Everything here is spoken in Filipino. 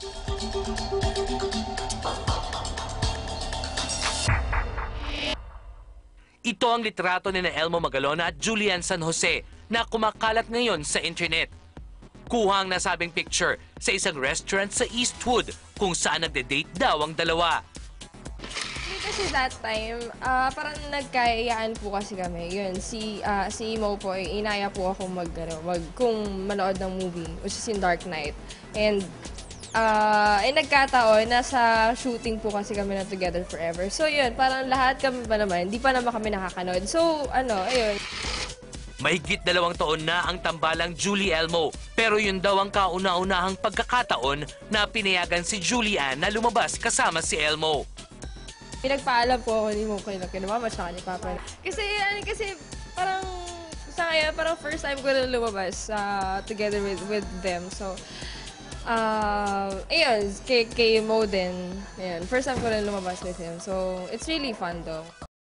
Ito ang litrato ni Elmo Magalona at Julian San Jose na kumakalat ngayon sa internet. Kuha ang nasabing picture sa isang restaurant sa Eastwood kung saan nagde-date daw ang dalawa. Kasi that time, parang nagkayaan po kasi kami. Yun, si Mo po, inaya po ako kung manood ng movie, which is in Dark Knight. And nagkataon, nasa shooting po kasi kami na Together Forever. So yun, parang lahat kami pa naman, hindi pa naman kami nakakanood. So ayun. Mahigit 2 taon na ang tambalang Julie Elmo, pero yun daw ang kauna-unahang pagkakataon na pinayagan si Julian na lumabas kasama si Elmo. Pinagpaalam po ako ni Mo kay mama at ni Papa. Kasi parang sa ngayon, parang first time ko na lumabas together with them. So, ayun, kay Mo din. Ayun, first time ko na lumabas with him. So, it's really fun though.